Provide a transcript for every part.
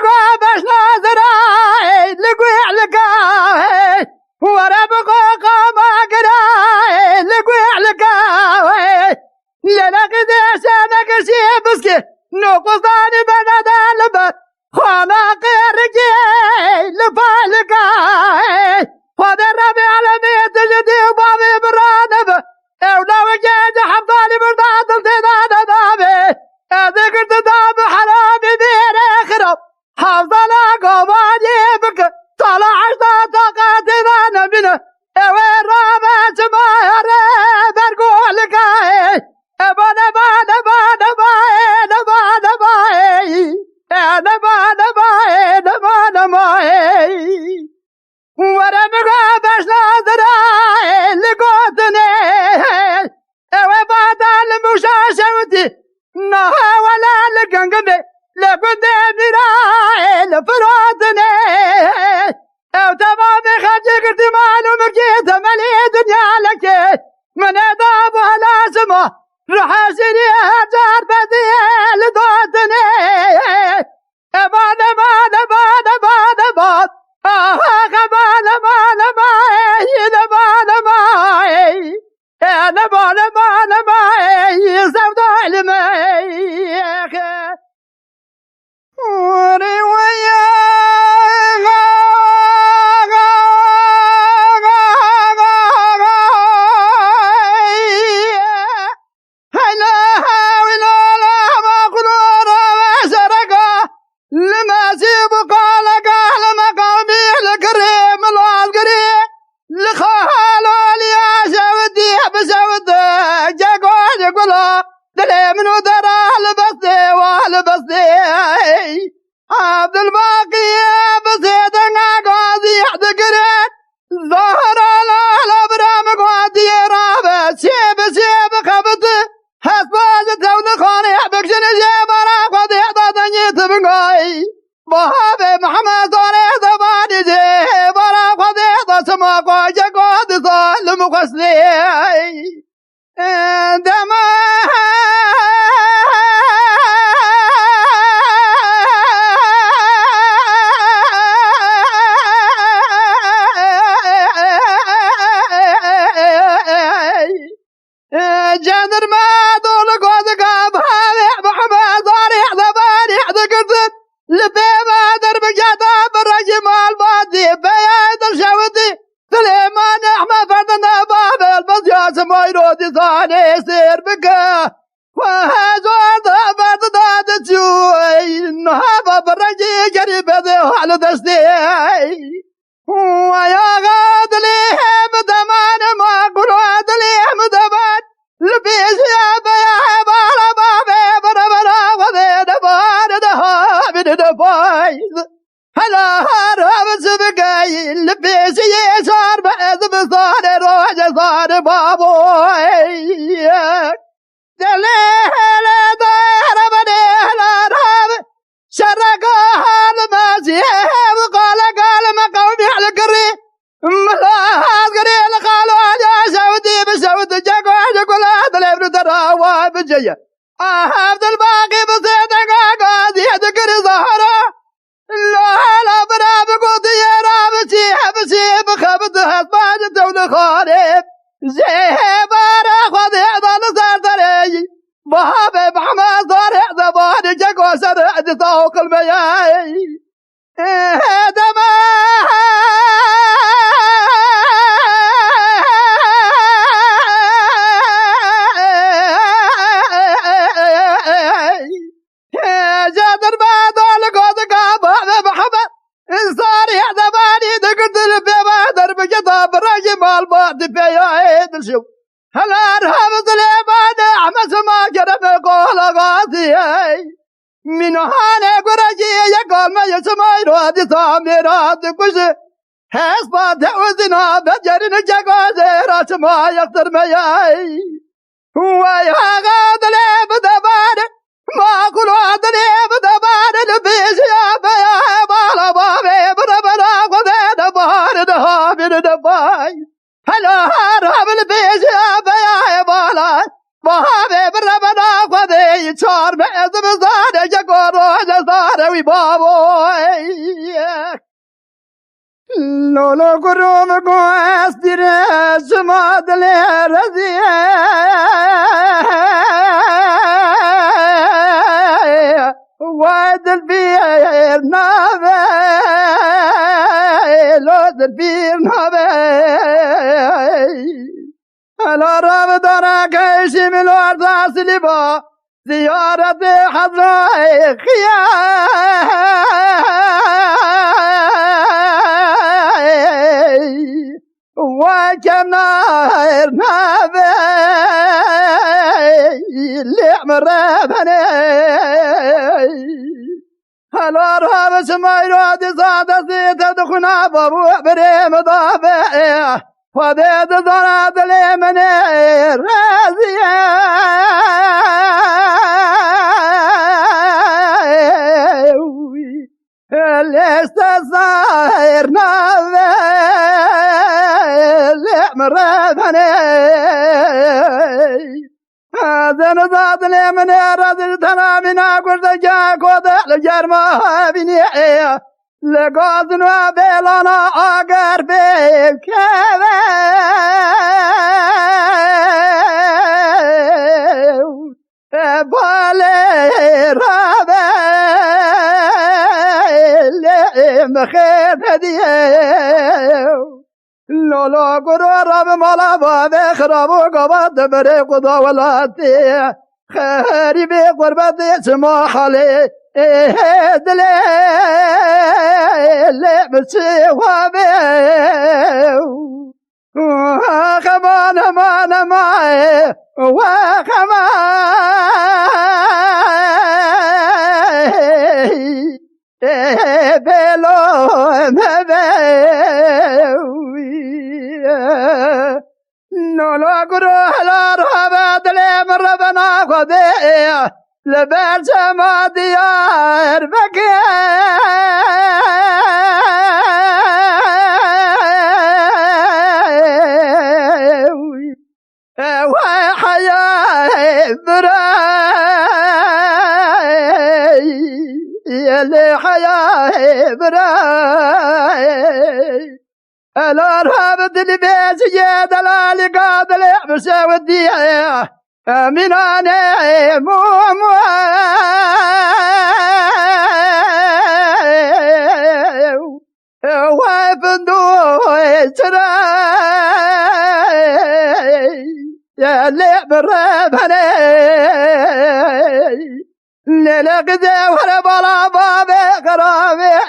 بقى باش نازراي لقوي لقاي ورا بقى قاما قراي لقوي لقاي يا لقد سامك شي بسكي نقصاني بنا دالبت خانا قرقي لفالقاي فاضي الربي على ميت جدي وبابي برانب ولو جيت حفظاني برداد التداد دابي ذكرت داب حرامي بين اخرب حفظنا قواني بك طلع طاقات ذانا منه وين رابع سمايا برقول لقاي بنا بنا بنا باي بنا باي انا بنا باي بنا باي ورا بقى باش ناظراي لقوتني وبعد المشاشوتي نها ولا لقنقمي لقدامي راي لفراتني او تمامي خجقت معلومك تملي دنيا لك من ادابها لازمه رحاسني هجار بدي لدوتني بعد بعد بعد بعد بعد بعد بعد بعد معي أنا بعد معي سوداء الميخ ورواية عبد الباقي بسيدنا قاضي يحتقرين ظهر على الابرام قاضي رابع سيب خبط حسبات ونخاني يحبك شنجي برا قاضي يحتاطني تبقاي بهابي محمد صالح زباني جي برا قاضي يحتاسما قاجة قاضي صالح مقصني جندر ما دول قوضك بهذه محمد صالح زباني احتقرت لبي ما درب جاتا بالرجم الباطي بياد الشوتي سليمان احمد فردنا باب البزياس مايرودي ثاني سير بكا وهزوان ضابط داد تشوي نهابا بالرجي جريب ذي على دستي ويا غاد ليهم دمان ما قراد ليهم دمان لبيس يا بيا بالا بابي بربرا وذي دبان دهابي دبايز هلا هرب سبقاي لبيس يسار بأذ بصار روج صار بابوي دليل دار بديل راب شرقها المازيه وقال ما قومي على قري ملاحظ قري لقالوا يا سعودي بسعود جاكو هذا الابن دراوة بجية عبد الباقي بسيطة قاضي يذكر ظهره لا براب قوتي رابتي حبسي بخبط هزبان دولة خارب زيبارا خذي ظل سردري بهابي محمد صالح زباني جاكو سرعد طوق المياي جادر ما دول قوتك بهابي محمد صالح زباني دقت البيبا درب جطاب الرجم البعد بيا عيد الشو هلا ارهب سليمان احمد ما جرب قول غاضي من هاني قرجي يقول ما يسمى يرادي صامرات كش حسبات وزنا بجرن جاكوزي راس ما يقدر مياي هو يا غادلي بدبان ما قلوا دلي بدبان لبيس يا بيا بالا بابي بربرا قذي دبان دهابي دباي هلا هرب البيس يا بيا بالا بابي بربرا قذي صار بيز بزان جاكو روز صاروي بابوي لولو كروم كواس ديرش ما دلي رزي واد البير نابي لود البير نابي على راب دارك ايشي من الارض سلبا زيارة حضراء وكنا نابي اللي مرابني هلا راب سماي رادي صادة سيتا دخنا بابو بريم ضابع وديد ضراد لي مني رازية اللي استصاير نابي اللي مرابني هذا نضاد لي من رضي تنامنا قرد جاك وضع الجرمى بني لقاضنا بيلنا أقر بك بالي رابي اللي مخير هديه لولا قرار بمالا بابي خرابو قبض بريق ضولاتي خيري بقربتي سماح لي دلي اللي بسي وابي وخمان مان معي وخمان بلو نولا قروح الارهاب دلي من ربنا خذيه لبال سما ديار بكي وحياة براي اللي حياة براي الارهاب دلي بيت جيد الالي قادل يحبس وديه من انا مو وفندو تراي يا اللي بربني للقذي ولا بلا بابي قرابي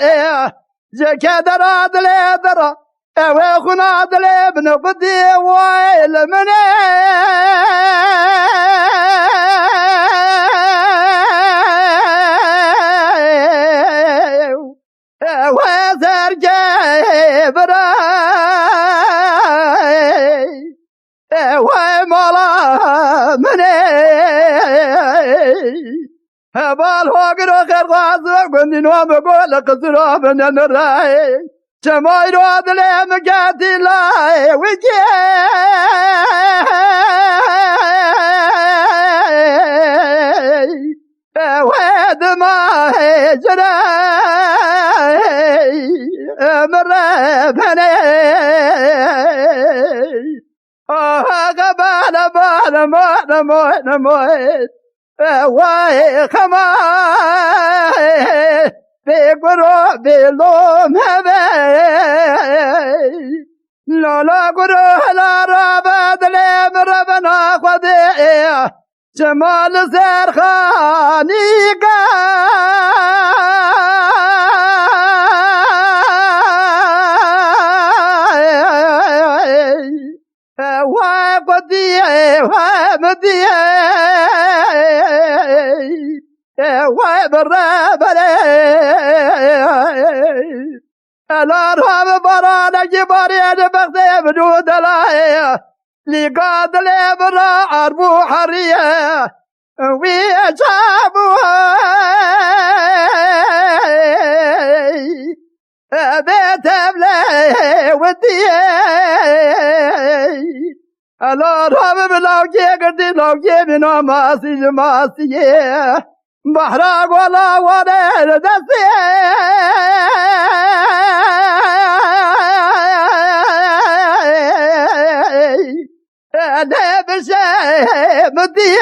زكا دراد لي درا وخنا دلي بن قدي ويل مني وزر جبراي وملا مني هبال هوقر خير غازق وندين ومقول قصر من الراي جماير وادلي مقاتي لاي وجي واد ما هجراي مربني قبال بال موت واي خماي بقرو بلوم هبي لولا قرو لا رابد لي مربنا خذيه جمال زرخاني وقديه ومديه وبربلي الارهاب برانا جبارين بغدي بدو دلايه لقاد لي برا عربو حريه ويجابو بيت بلي وديه الارهاب بلاوجي قردي لاوجي بنا ماسي بحراق ولا ولا دسي انا بشي مدي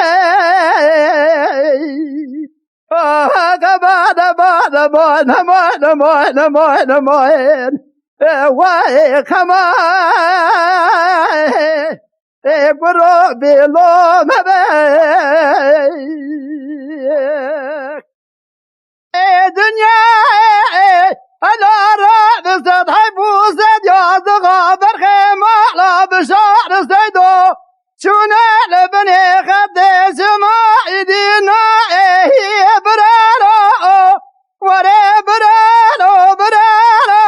كمان مان واي كمان برو بلو مبي دنيا انا راب سطح بوسد يا زغابر خيمة على بشار سيدو شونا لبني خدش ما ايدينا هي برانو وري برانو برانو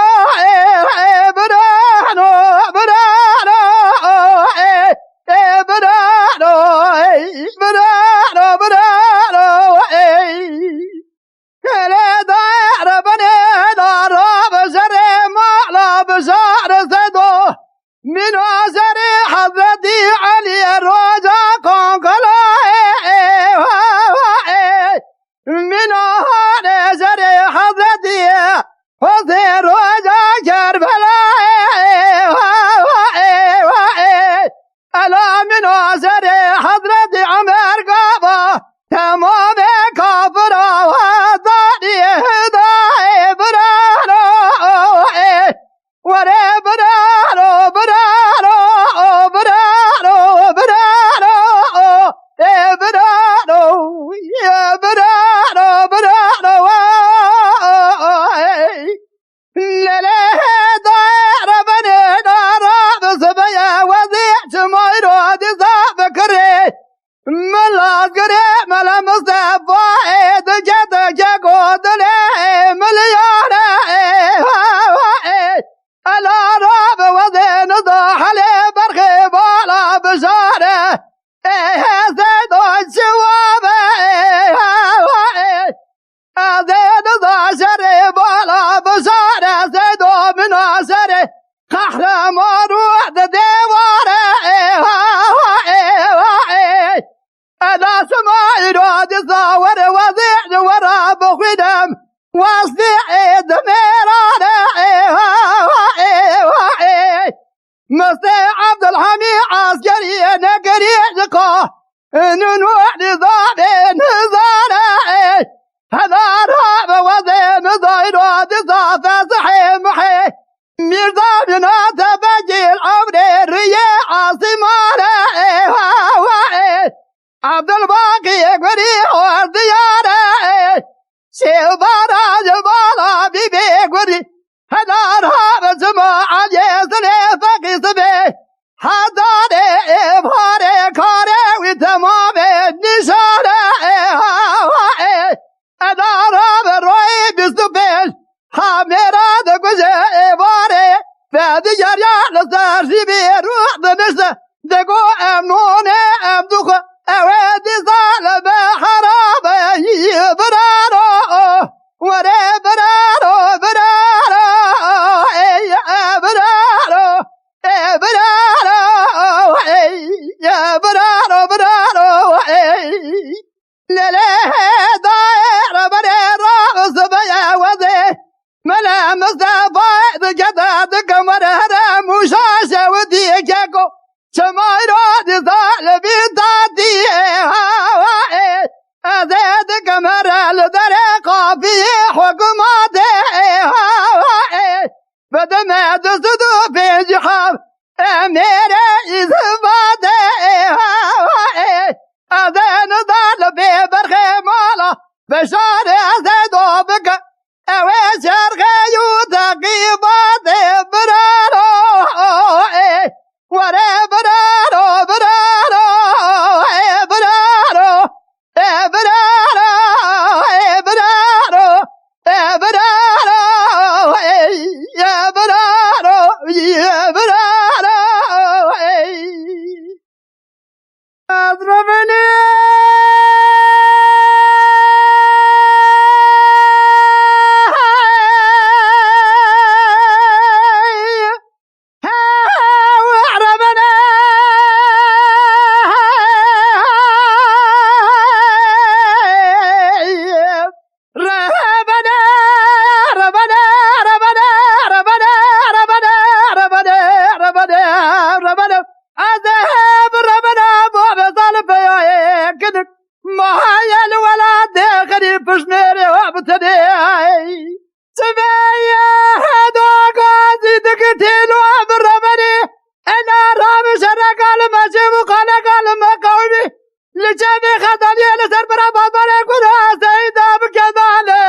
برانو برانو برانو برانو برانو كلا دار بني دار بشري معلى بشار سدو من عشري حضرتي علي الرجا كونكلا من عشري حضرتي حضر رجا كربلا ألا من عشري حضرتي عمر قابا تمام كافرا وضعني هداي برانو وري برانو برانو برانو برانو برانو يا برانو برانو لا لا دار بني دار بسبيا وزيت مايرو دي بكري ملا قري ملا مصطفى دجت جاكود لي مليون على راب وزين ضاح لي برخي بالا بشاره زيدو الشواب زيد ضاح شري بالا بشاره زيدو من عشري قحر مروح ديواره أنا سماعي راد صاور وزيع وراب خدم واصدع دميرانا مستي عبد الحميد عسكري نقري زقا ننوح نظام نزانا هذا راب وزين ضاير راد صافا صحي محي ميرزا من تبجي العمر الرياء عاصمانا عبد الباقي قري والديارة شيبارا جبالا بيبي قري هذا رهاب سماع جيسلي فقي سبي حضاري إبهاري كاري وتمام النشارة هذا رهاب روي بسبيل حاميرا دقوشي إبهاري فادي جريا لسارشي بيروح دنشة دقو أمنوني أمدوخ أودي ظالم حرام برارو وري برارو برارو برارو برارو برارو برارو للي داير بريرو سبيا وذي ملا مصطفى جداد قمر هرم وشاشة ودي كاكو شمايرو دي ظالمي تاتي أزيد قمر الدريقة في حكوماتي بدمع تسدو في جحام أميري إثباتي أزين ظالمي برخي مالا بشاري أزيدو بك أوي شرخي يوتقيباتي برارو وري برارو برارو برارو برارو برارو برارو يا برارو يا برارو اضربني سبايا هدو قاضي دقتيلو برمني انا رام شرق المجي وقلق المقومي لجابي خطاني لسر برا بابا كنا سيدا بكذالي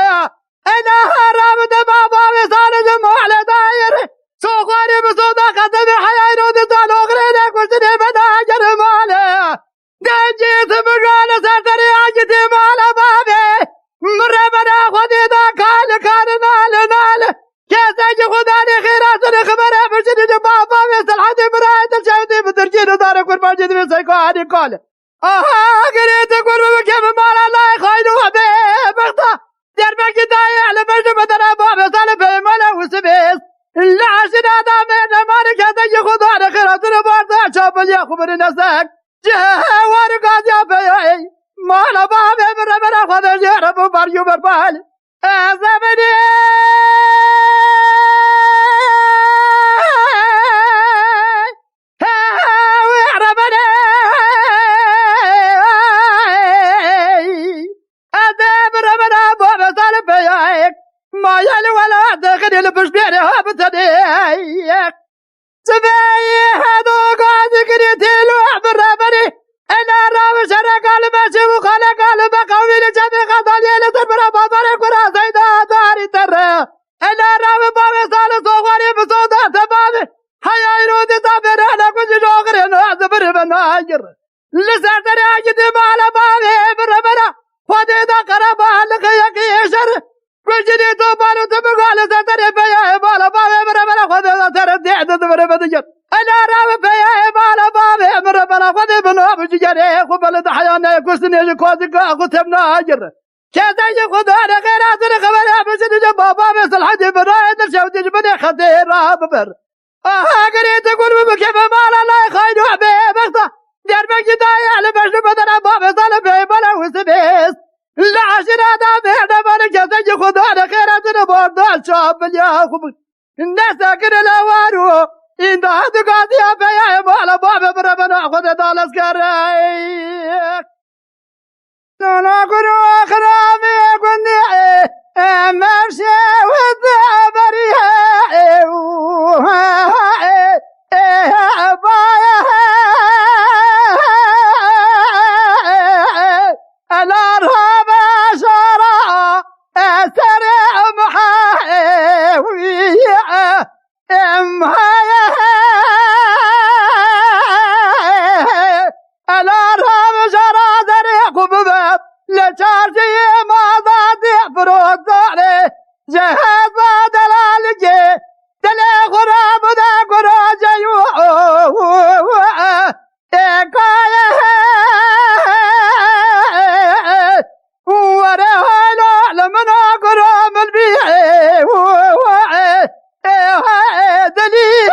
انا رام دبابا وصال جمع على داير سوقاني بصودا قدم حياي رود طالو غريني كنتني بداجر مالي دجيت بقال سرطري عجتي مالا بابي مربنا خدي دا كان نال كيساجي خداني خيرات الخبرة بجدي بابا مثل حدي برايد الشهدي بدرجين دارك ورماجد من سيكو عادي قال قريت اقول بكيف مالا لا يخاينوا بي بغطا دربك دايع لمجد بدنا بابي صالب مالا وسبيس لا عشنا دامين مالك هذا خداني خيرات البارد شاب اللي خبر نساك جهوار قاضي بيعي مالا بابي مربنا خدي جرب باريو بربال زمني ما يلي ولا دخل البش بيرها بتديك سبايا هادو قاعد قريتيلو بربري انا راو شرق الماشي وخلق المقاوي لجابي خطالي لتبرا بابري كرا سيدا داري ترى انا راو بابي صال صغاري بصودا تبابي حيا يرودي تابر انا كنت جوغري نعزبر بناجر لساتري عجدي مالا بابي بربرا خدي دا قربا لك يكيشر بجني توبانو تبقى لساتري بيا مالا بابي بربرا خدي دا تردي عدد بربدجر انا راو بيا مالا بابي بربرا خدي بنو بجري قبل دحيانا كسني كوزك اخوتمنا اجر كذا يخذ انا غيرات الخبر بجني بابا مثل حدي برايد الشوتي بني خدير ببر قريت اقول بكيف مالا لا يخاينوا بي بغطا دربك دايع لبش بدنا بابي صالب بلا وسبيس لا عشنا دامي مالك كذا يخذ انا غيرات البارد الشاب اللي اخو الناس ساكن الاوارو إن هذا قاعد يا مالا بابا بربنا خذ دالس كراي أنا كنوا خرامي كني ماشي وذابري الأرهاب شرع سريع محاوي الأرهاب شرع سريع بباب لشارجي ما ضادي فرود عليه جهاز بعد الالجي تلي غراب دا قراجي ورهالو لمنا قرام البيعي دلي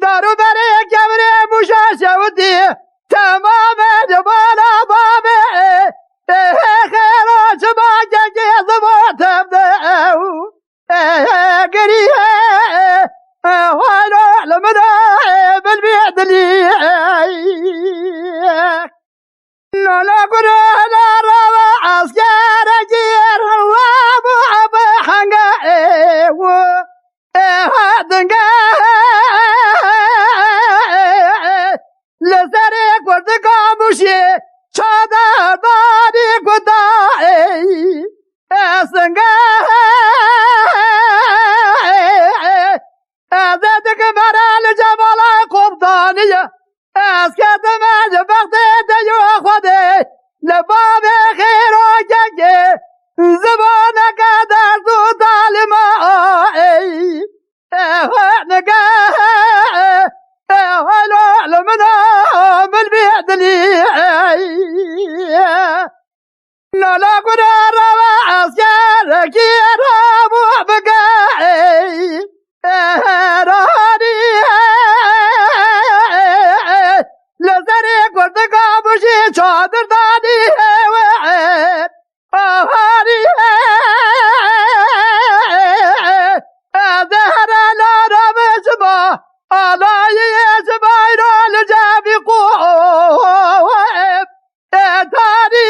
دارو بري كبري مشاشة ودي تمام جبالا بابي خيرو شباك جيز ما تبدأ قريه وانو لمنا بالبيت لي لا قرى لا روى عسكر جير وابو عبا حنقا هادنقا لسريك ورتقا مشي شادا داري قدائي اسنقا ذاتك مرا لجبل قبطانية اسكت ما جبقت ديو اخوذي لبابي خير وجاجي زبونك دارتو طالمائي نقا هلو لمنا بالبيت لي لا قرار وعسكرك يا رابو بقاعي راني لزريك ورتقا بشي شادر داني وعيد هاني ظهر لا رمجبه على يسباير لجابي قوة تاني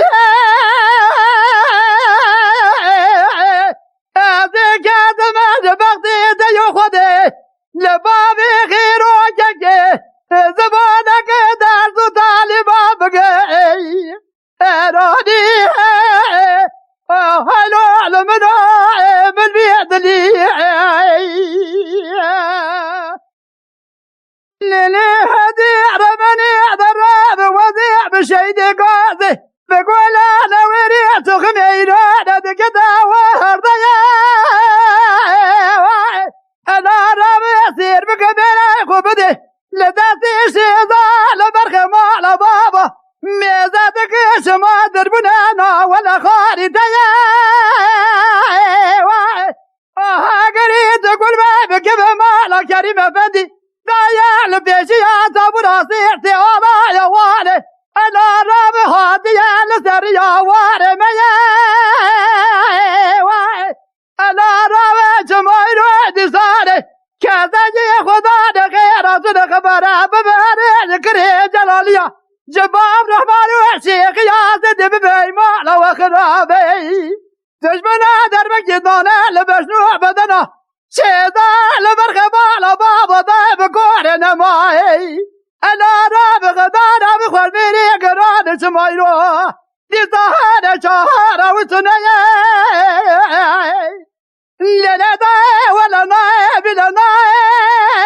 يا قريت كل ما بكيف مالا كريم افندي دايا لبيشي يا صبر صيرتي على يا والي انا راب هادي يا لسر يا واري ميا انا راب جماير ودي صاري كذا جي خدا خير صدق برا بباري ذكري جلاليا جباب رحمن وشيخ يا زد ببي مالا وخرابي دشمنا دربك جدانا لبشنو بدنا شيدا لبرخبا لبابا ضيب كورنا معي انا راب غدانا بخور ميري قران سمايرو دي طهانا شهارة وسنية لنا دا ولا ناي بلا ناي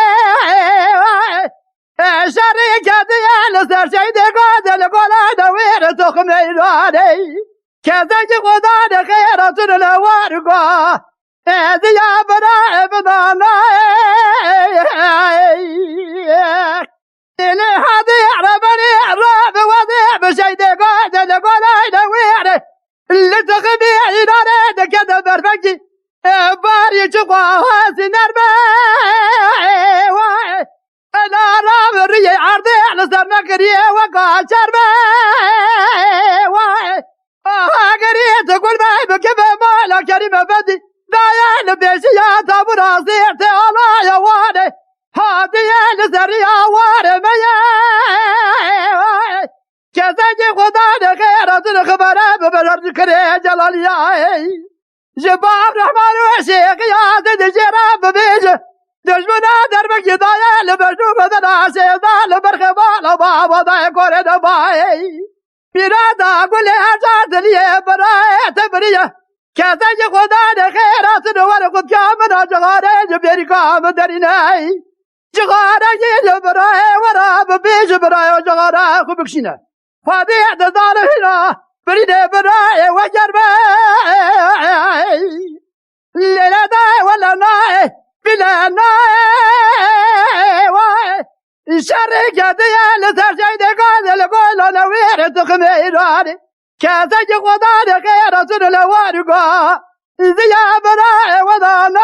شريكة ديال سر شيدي قادل قولا دوير تخمي راني كذا جغدان خيرة الوارقة هذه يا براء بضانا إلي هذه عربني عرب وضيع بشيدي قادل قولا دوير اللي تخمي عيناني كذا برفجي باري شقوها سنربي أنا راب الريي عرضي على سرمكري وقع شربي قريت كل ما بكيف مالا كريم افندي دايا لبيشي يا صبر صيرتي على يا واني هادي يا لسر يا واري ميا كذا خدان خير صدق برا ببلر ذكري جلاليا جباب رحمن وشيخ يا زد جراب بيجي دشمنا دربك دايا لبشو بدنا سيدا لبرخبا لبابا دايا كوري دباي برادا قولي أجاد لي براي تبرية كذا خدا خيرات نور قد كامنا جغاري جبيري كام دريناي جغاري جبراي وراب بيج براي وجغاري خبكشنا فادي اعتدال هنا بريدي براي وجرباي ليلة داي ولا ناي بلا ناي شركة ديال ترشيد قادل قول نوير تخميراني كذا جغدان خير سن الوارقة زيا براء وضانا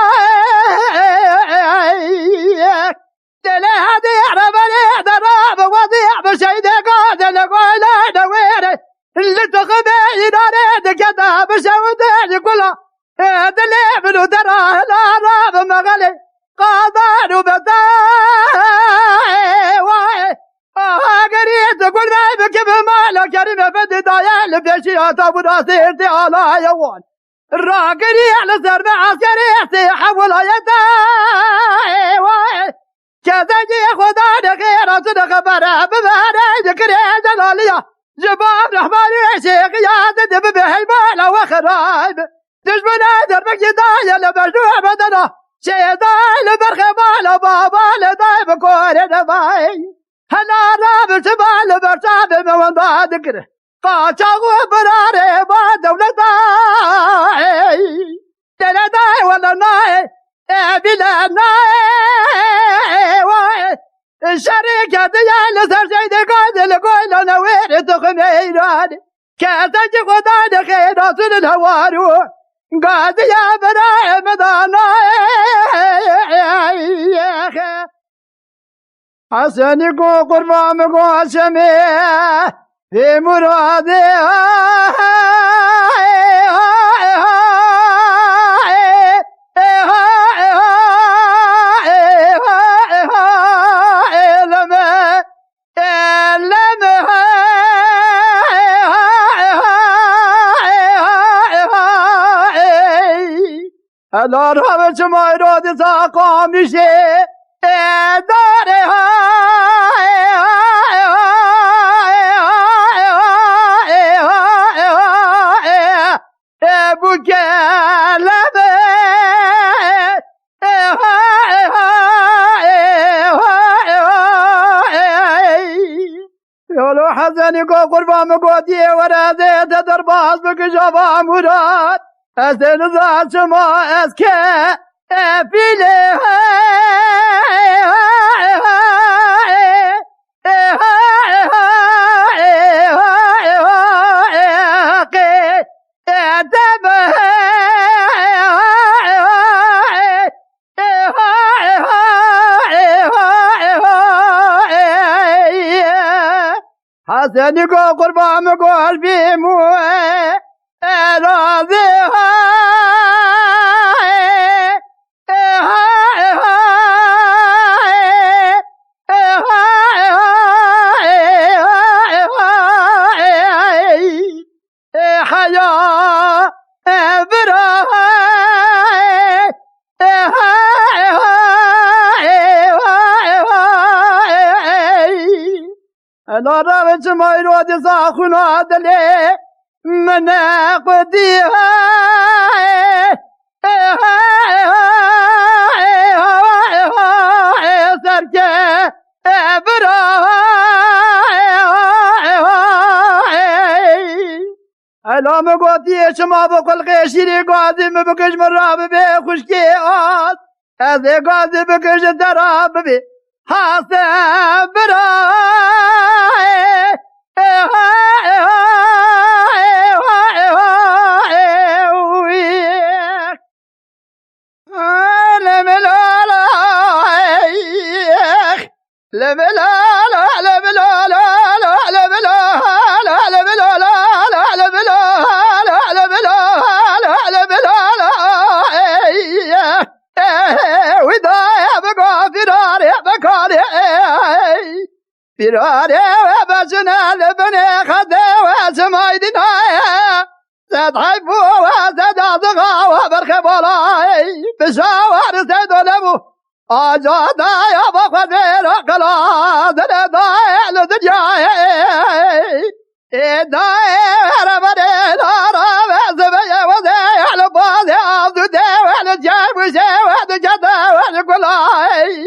دلي هدي عربني دراب وضيع بشيد قادل قول نوير اللي تخميراني دكتا بشودين كلها دلي منو دراه العرب مغلي قادان وبداي قريت كل ما بكيف مالا كريم افندي دايا لبيشي اتابو ناصيرتي على يوان الراقري على زرب عسكري حول يداي كذا جي خدان خير صدق برا بباري ذكري جلاليا جباب رحمن وشيخ يا زد ببي مالا وخرايب دشمنا دربك دايا لبشنو بدنا شيدا لبرخبا لبابا لدايب كوري دباي هلا راب سبال برساب من بعد ذكره قاچاغو براري با دولتاي دلداي ولا ناي بلا ناي شركة ديال سر شيدي قادل قول نوير تخميراني كذا جغدان خير صن الهوارو قاد يا براء مدانا حسني قو قربان قو عشمي في مرادي أنا رابط ما يراد ساقامشي داري يولو حزني قو قربان مقودي ورازي تدرباز بكشافا مراد أسن ذات سما أسكى فيلي حسني قربان قلبي مو راضيها حياة براها لا رابط ما يراد زاخنا دلي من قديها سركة براها علام قدي شما بقل قشيري قادي مبكش مراب بي خشكي آت هذي قادي بكش دراب بي حاسب براي فراري وبسنا لبني خذي وسمايدنا ستحبوا وستعطقا وبرخب ولاي بشاور سيدولبو أجادا يا بخذير قلا درداي لدجاي إداي ربني دارا وزبي وزي على بعض عبدو دي ولجاي وشي ودجدا ولقلاي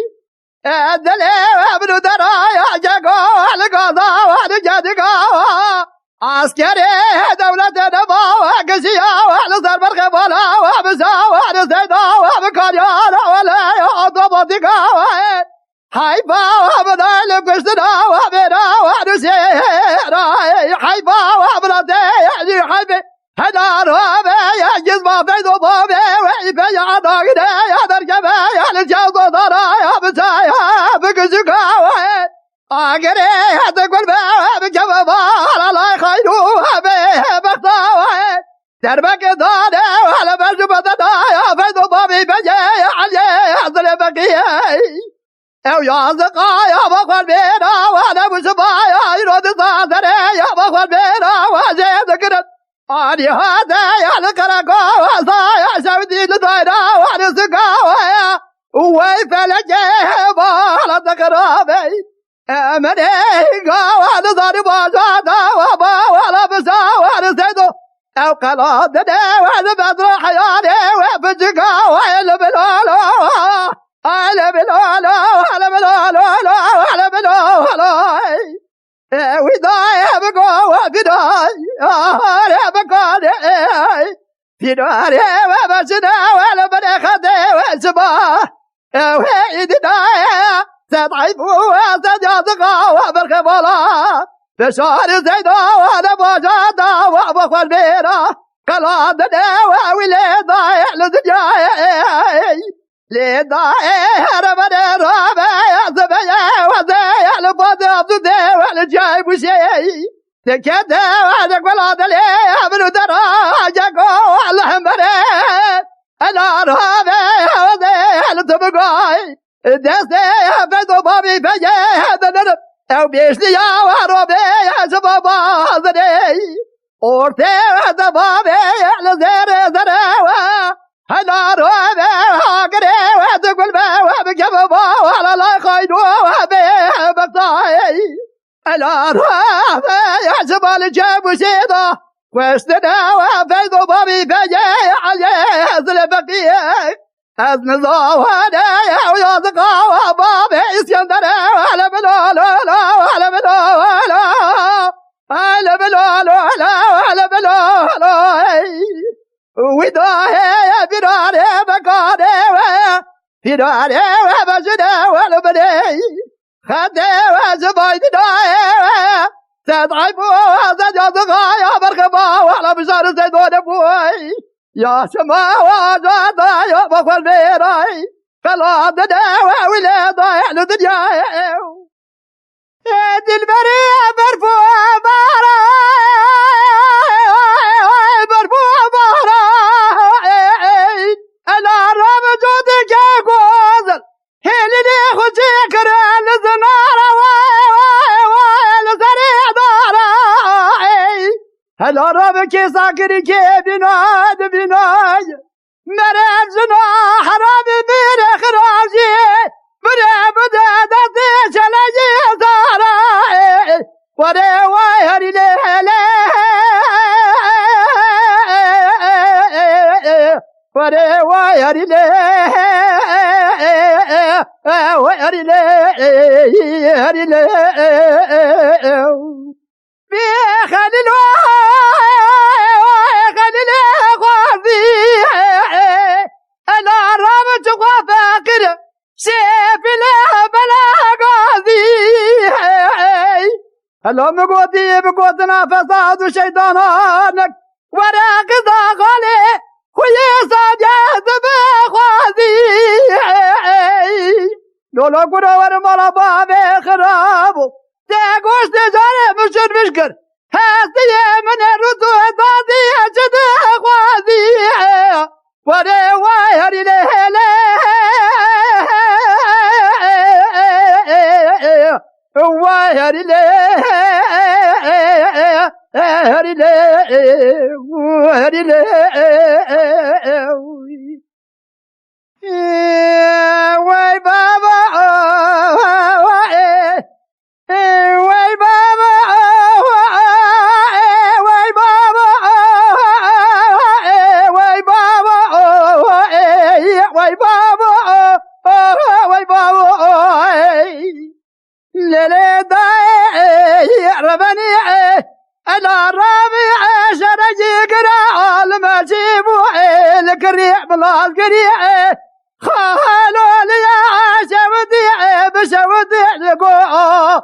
الدلي وابن درايا جاكو القضاء والجدقا عسكري دولة نبا وقسيا والصرب الخبالا وبسا والسيدا وبكاريانا ولا يعطبطقا حيبا وابدا لقشتنا وابنا ونسيرا حيبا وابدا يعني حيبي هدار وابي يجز ما بيدو بابي ويبي يعطاقنا يدرجبا يالجاوضو درايا بسايا بكسكا آقري هتقول بكبابا على خيرو وابي بخطاوي دربك داني وعلى بجبتنا يا بيدو بابي بجي علي يحضر بقية او يازقا يا بخوال بينا وانا بسبايا يرود صادري يا بخوال بينا وزيد قرد آني هذا يا لقرقا وصايا شودي لطينا وانا سقاوي ويفلجي بالا تقرابي امني وانا ضاربا جادا وبا ولا بسا وانا سيدو او قلادني وانا بدر حياني وبجقا ويل بلولو على بلولو على بلولو على بلولو وذاي بقى وبداي يا بقى في نار وبسنا ولا بني خدي وسبا ويدنا ستعيب وسجادقا وبالخبالا بشار زيدا وانا بجادا وابخوا البيرا قلادنا ووليدا لدنياي لداي ربنا رابع زبيا وزي البود عبد والجايب شيء تكدا وعدك ولا دلي ابن دراجك والحمري انا رابع وزي الطبقاي دستي بدو بابي بجي هذا نرب او بيشلي يا وربي يا شبابا زدي اورتي هذا بابي على زير زراوه هلا روبي هاقري وتقول بي وبجببا ولا لا خيدو وبي بقطاي هلا روبي يا شبال جاب سيدا واشتنا وفيدو بابي بيجي علي هزل بقية أزن زوانا ويا زقا وبابي اسكندر ولا بلولا ولا بلولا ولا بلولا ولا بلولا وداهي فراري بقاري فراري وبجني والبني خدي وزبايد داهي تدعي بوزد يا ضغايا برخبا وعلى بشار زيدون بوي يا سما وزد يا بخل بيراي خلا دداوى ولادا يحلو دنيا دلبري برفوع بارا برفوع بارا انا رب جودك يا غوزل هلني خوشي كرال زنارا لزريع دارا هلا رب كي ساكري كي بناد بناي مرد جنا حرامي بير خراجي بره بده دستي شلجي زارا وره وايري لهلا وره وايري لهلا ويري لهلا بخليل خليل غازي انا رمت وفاقر شاف له بلا غازي هلا مقودي بقودنا فساد شيطانك وراك ضاغلي ويصاد يهزم خوازي لولا قرا ورمالا بابي خرابو تاقوش تجاري مشر مشكر هاتي من الردو دادي اجد خوازي وري وايري لهلا وايري لهلا وايري لهلا واي بابا واي بابا واي بابا واي بابا واي بابا واي بابا ليلة داي ربني انا رابع شرجي قرا لما جيبوا القريع بلا القريع خالوا لي شودي بشودي لقوا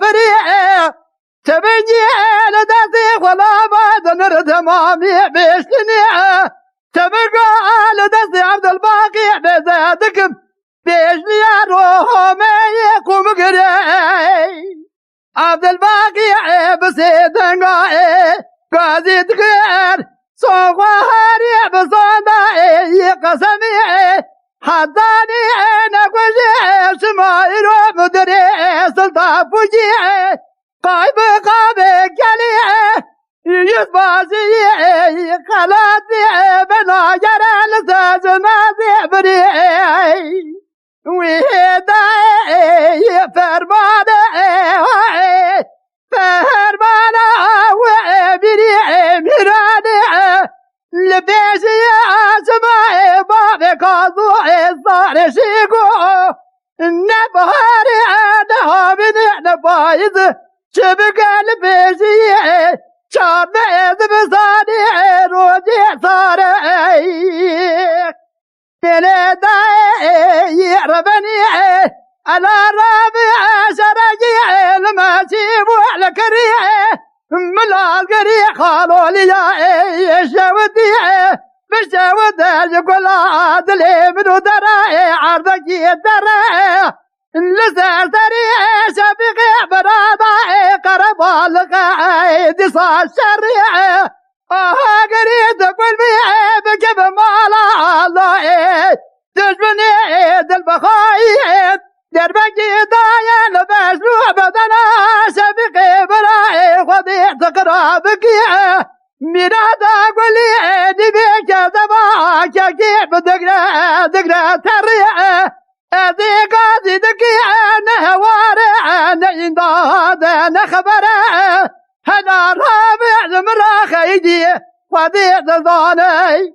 فريع تبني لداتي ولا بعد نرد مامي بيشتني تبقى لداتي عبد الباقي بزادكم بيشني روح ما يقوم قريع عبد الباقي بسيدنا قازي تغير صغاري بصداي قسمي حداني انا وجه شماير مدري سلطان فوجي قايب قابك علي يسباسي خلاتي بنا جرى لساج نازي بري وهداي فرماني فرماني وبري مراني لبيشي اسمعي بابي قاضوعي صار شيقو نبهاري انا من نبايد شبقى لبيشي شاب بصاني روجي صار تلداي ربني على رابع شرجي الماشي على كريع ملا القريع خالوا لي شودي بشود يقول عدلي منو دراي عرضك يدراي لسان سريع شبيقي برادعي قرب القايد صار شريع قريد قلبي بكيف مالا الله تجبني البخايد دربك دايا لبسلو بدنا شبيقي براي خذي تقرابك ميرادا قولي دبيك زباك كيف دقرا تريع هذي قاضي دقي انا وارع نعنداد انا خبره انا رابع زمرا خيدي خذي ضاني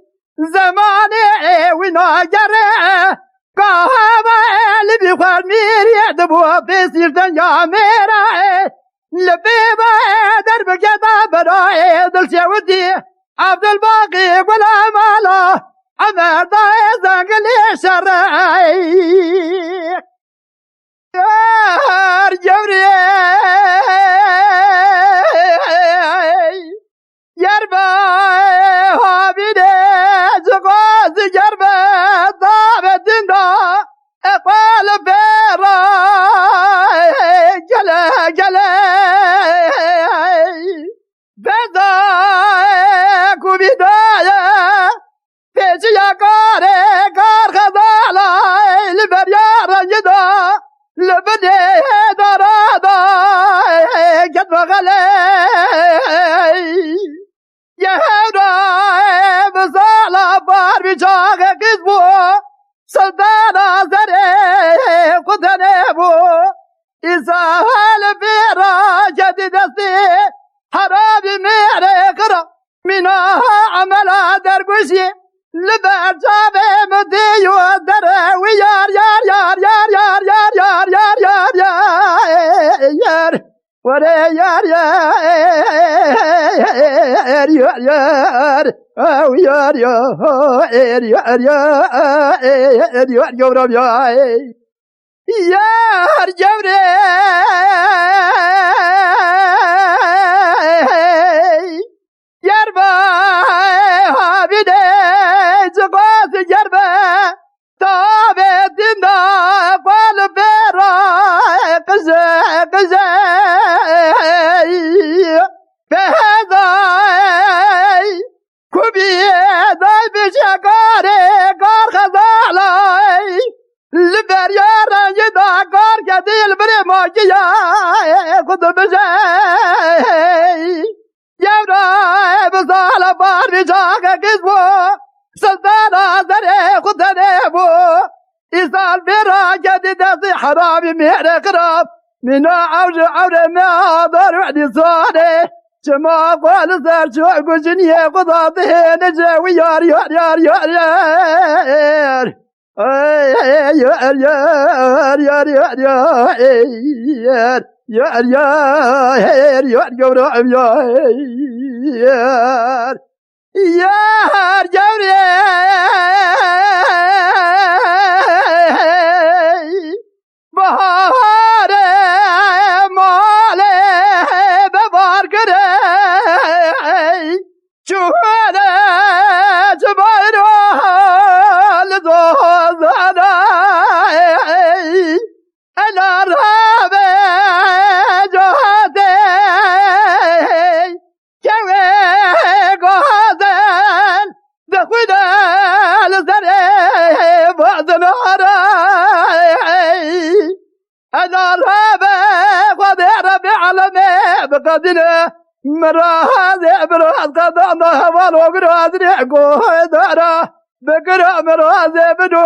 زماني وناجره قهوة اللي بيخوار ميري دبوا بيصير دنيا ميرا لبيبا درب جدا براي دل شودي عبد الباقي ولا مالا عمر داي زنقلي شرعي يا جبريل لبني درادا قد مغلي يا هودا بزالا بار بجاغ قزبو سلطانا زري قدنبو إسهال بيرا جديدتي حرابي ميري قرا منها عملا درقوشي لبر جابي مديو دروي يار يار يار يار يار يار يار يار يار يار وري يار يار يار يار او يار يار يار يار يار يار يار جوري يربا هابدي زقاس يربا تابت دنا قال بيرا قزي قزي بهذا كوبي داي بشكاري قار خزالي لبريار يدا قار كديل بري موجيا خد بجي يورا بزال بار بجاك كذبو سلطانا زري خدنبو إسال برا جديدتي حرامي مهر قراب من عور ما دار وعدي صاني شما قال سار شو قجني قضاته نجاوي يار يار يار يار يار يار يار يار يار يار يار يار يار جورا يار يار جورا بهار مالي ببار كري شوهنا جبايرو لزوزانا انا رابي جهدي كوي قهدن دخونا لزري بعد نهاري أنا رابي قدي ربي علمي بقدنا مرازي براز قدنا هوال وقراز ريحكو دارا بقرا مرازي بدو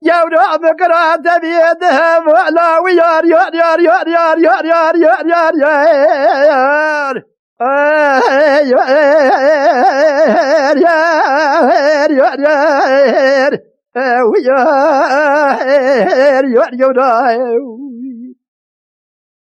يورا بقرا تبيدهم ولا ويار يار يار يار يار يار يار يار يار يار يار يار يار ويار يار يار